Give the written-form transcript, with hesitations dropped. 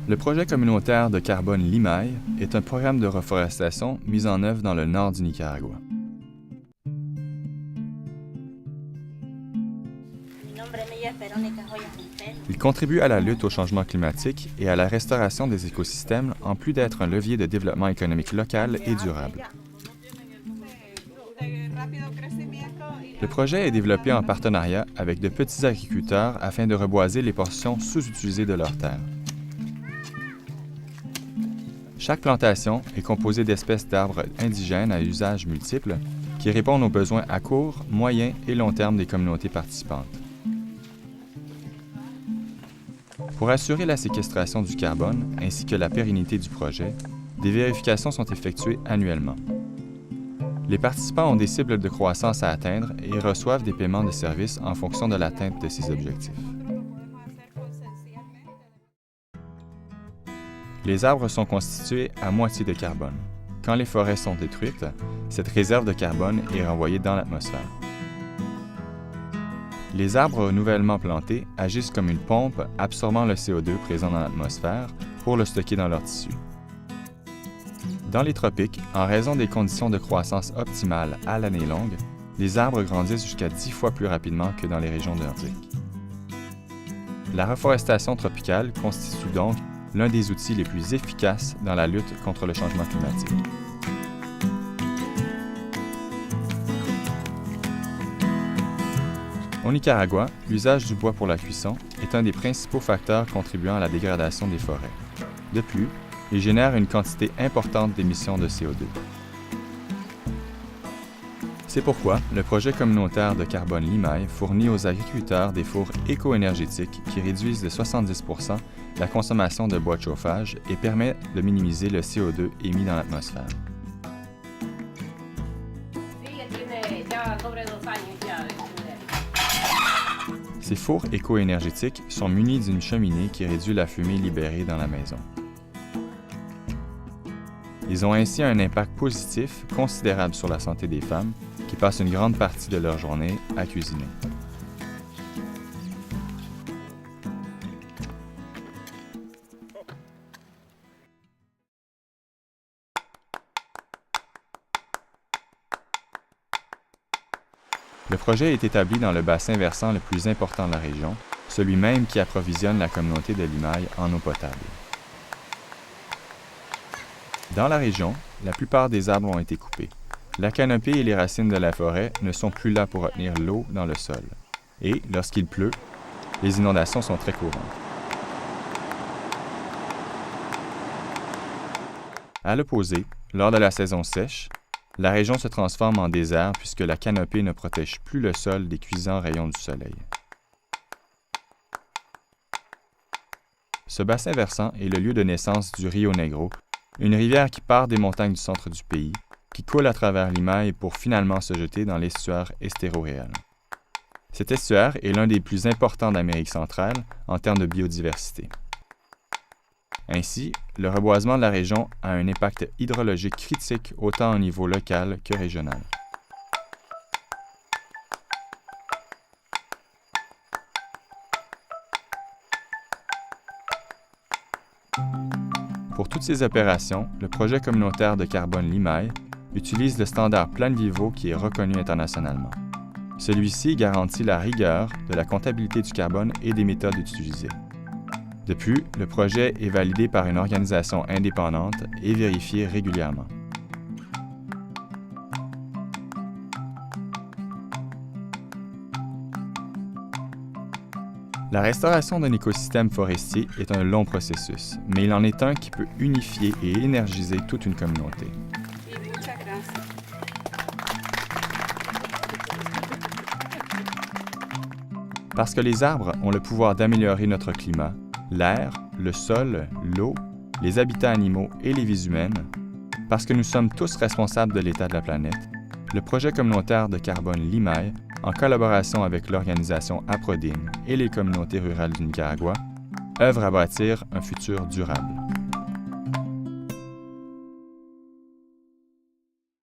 Le projet communautaire de carbone Limay est un programme de reforestation mis en œuvre dans le nord du Nicaragua. Il contribue à la lutte au changement climatique et à la restauration des écosystèmes en plus d'être un levier de développement économique local et durable. Le projet est développé en partenariat avec de petits agriculteurs afin de reboiser les portions sous-utilisées de leurs terres. Chaque plantation est composée d'espèces d'arbres indigènes à usages multiples qui répondent aux besoins à court, moyen et long terme des communautés participantes. Pour assurer la séquestration du carbone ainsi que la pérennité du projet, des vérifications sont effectuées annuellement. Les participants ont des cibles de croissance à atteindre et reçoivent des paiements de services en fonction de l'atteinte de ces objectifs. Les arbres sont constitués à moitié de carbone. Quand les forêts sont détruites, cette réserve de carbone est renvoyée dans l'atmosphère. Les arbres nouvellement plantés agissent comme une pompe absorbant le CO2 présent dans l'atmosphère pour le stocker dans leurs tissus. Dans les tropiques, en raison des conditions de croissance optimales à l'année longue, les arbres grandissent jusqu'à 10 fois plus rapidement que dans les régions nordiques. La reforestation tropicale constitue donc l'un des outils les plus efficaces dans la lutte contre le changement climatique. Au Nicaragua, l'usage du bois pour la cuisson est un des principaux facteurs contribuant à la dégradation des forêts. De plus, il génère une quantité importante d'émissions de CO2. C'est pourquoi le projet communautaire de carbone Limay fournit aux agriculteurs des fours éco-énergétiques qui réduisent de 70 % la consommation de bois de chauffage et permet de minimiser le CO2 émis dans l'atmosphère. Ces fours éco-énergétiques sont munis d'une cheminée qui réduit la fumée libérée dans la maison. Ils ont ainsi un impact positif considérable sur la santé des femmes qui passent une grande partie de leur journée à cuisiner. Le projet est établi dans le bassin versant le plus important de la région, celui même qui approvisionne la communauté de Limay en eau potable. Dans la région, la plupart des arbres ont été coupés. La canopée et les racines de la forêt ne sont plus là pour retenir l'eau dans le sol. Et, lorsqu'il pleut, les inondations sont très courantes. À l'opposé, lors de la saison sèche, la région se transforme en désert puisque la canopée ne protège plus le sol des cuisants rayons du soleil. Ce bassin versant est le lieu de naissance du Rio Negro, une rivière qui part des montagnes du centre du pays, qui coule à travers Limay pour finalement se jeter dans l'estuaire Estero-Real. Cet estuaire est l'un des plus importants d'Amérique centrale en termes de biodiversité. Ainsi, le reboisement de la région a un impact hydrologique critique autant au niveau local que régional. Pour toutes ces opérations, le projet communautaire de carbone Limay utilise le standard Plan Vivo qui est reconnu internationalement. Celui-ci garantit la rigueur de la comptabilité du carbone et des méthodes utilisées. De plus, le projet est validé par une organisation indépendante et vérifié régulièrement. La restauration d'un écosystème forestier est un long processus, mais il en est un qui peut unifier et énergiser toute une communauté. Parce que les arbres ont le pouvoir d'améliorer notre climat, l'air, le sol, l'eau, les habitats animaux et les vies humaines, parce que nous sommes tous responsables de l'état de la planète, le projet communautaire de carbone Limay, en collaboration avec l'organisation APRODIN et les communautés rurales du Nicaragua, œuvre à bâtir un futur durable.